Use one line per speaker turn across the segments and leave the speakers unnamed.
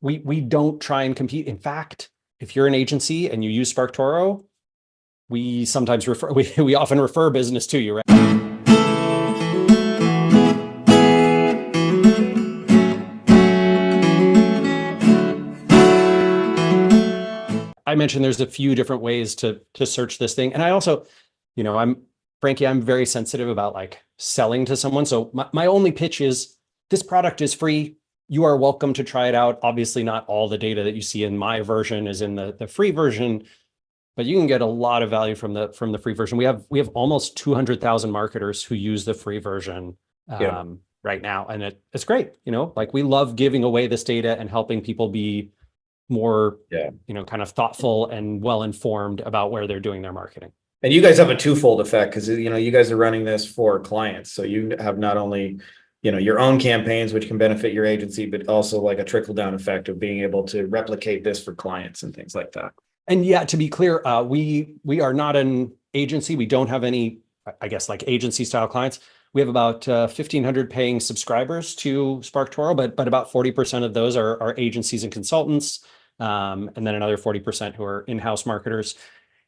we don't try and compete. In fact, if you're an agency and you use Sparktoro, we sometimes refer we often refer business to you, right? I mentioned there's a few different ways to search this thing. And I also, I'm very sensitive about like selling to someone. So my only pitch is this product is free. You are welcome to try it out. Obviously, not all the data that you see in my version is in the free version, but you can get a lot of value from the free version. We have almost 200,000 marketers who use the free version
Yeah.
right now, and it's great. Like we love giving away this data and helping people be more,
Yeah.
kind of thoughtful and well informed about where they're doing their marketing.
And you guys have a twofold effect because, you guys are running this for clients. So you have not only, your own campaigns, which can benefit your agency, but also like a trickle down effect of being able to replicate this for clients and things like that.
And yeah, to be clear, we are not an agency. We don't have any, I guess, like agency style clients. We have about 1,500 paying subscribers to Sparktoro, but about 40% of those are agencies and consultants, and then another 40% who are in-house marketers.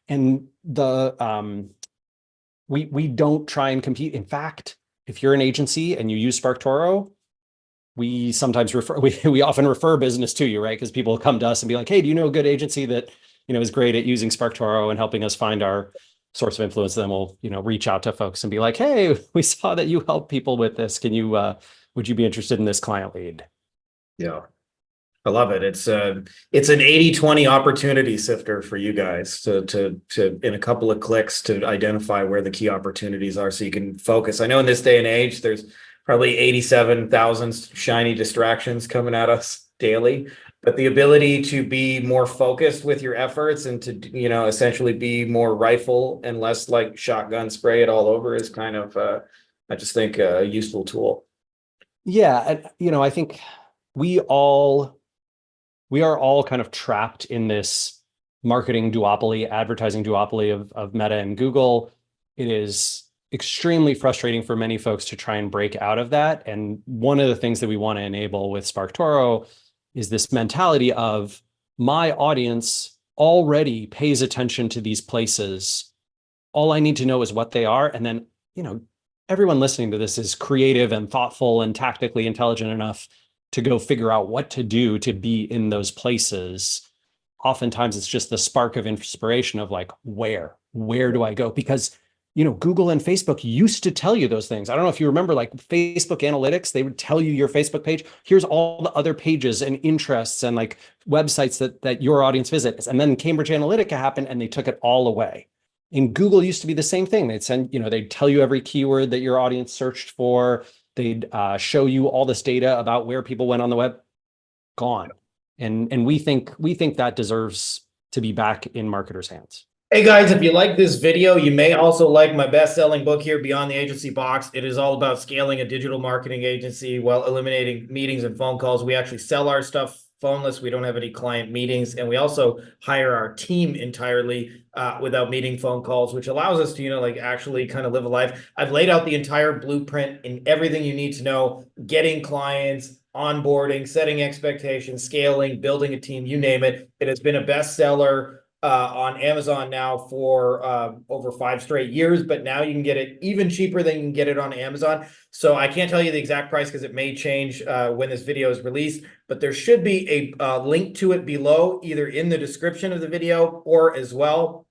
And we don't try and compete. In fact, if you're an agency and you use Sparktoro, we sometimes we often refer business to you, right? Because people come to us and be like, hey, do you know a good agency that is great at using Sparktoro and helping us find our source of influence? Then we'll reach out to folks and be like, hey, we saw that you help people with this. Would you be interested in this client lead?
Yeah. I love it. It's an 80-20 opportunity sifter for you guys to in a couple of clicks to identify where the key opportunities are so you can focus. I know in this day and age, there's probably 87,000 shiny distractions coming at us daily, but the ability to be more focused with your efforts and to, essentially be more rifle and less like shotgun spray it all over is kind of, I just think a useful tool.
Yeah. And, I think we are all kind of trapped in this marketing duopoly, advertising duopoly of Meta and Google. It is extremely frustrating for many folks to try and break out of that. And one of the things that we want to enable with Sparktoro is this mentality of my audience already pays attention to these places. All I need to know is what they are. And then, everyone listening to this is creative and thoughtful and tactically intelligent enough to go figure out what to do to be in those places. Oftentimes it's just the spark of inspiration of like, where do I go? Because, Google and Facebook used to tell you those things. I don't know if you remember, like Facebook analytics, they would tell you your Facebook page. Here's all the other pages and interests and like websites that your audience visits. And then Cambridge Analytica happened and they took it all away. And Google used to be the same thing. They'd tell you every keyword that your audience searched for. They'd show you all this data about where people went on the web. Gone. And we think that deserves to be back in marketers' hands.
Hey guys, if you like this video, you may also like my best-selling book here, Beyond the Agency Box. It is all about scaling a digital marketing agency while eliminating meetings and phone calls. We actually sell our stuff phoneless. We don't have any client meetings, and we also hire our team entirely without meeting phone calls, which allows us to, actually kind of live a life. I've laid out the entire blueprint in everything you need to know, getting clients, onboarding, setting expectations, scaling, building a team, you name it. It has been a bestseller on Amazon now for over 5 straight years, but now you can get it even cheaper than you can get it on Amazon. So I can't tell you the exact price because it may change when this video is released, but there should be a link to it below, either in the description of the video or as well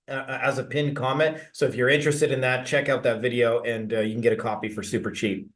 as a pinned comment. So if you're interested in that, check out that video and you can get a copy for super cheap.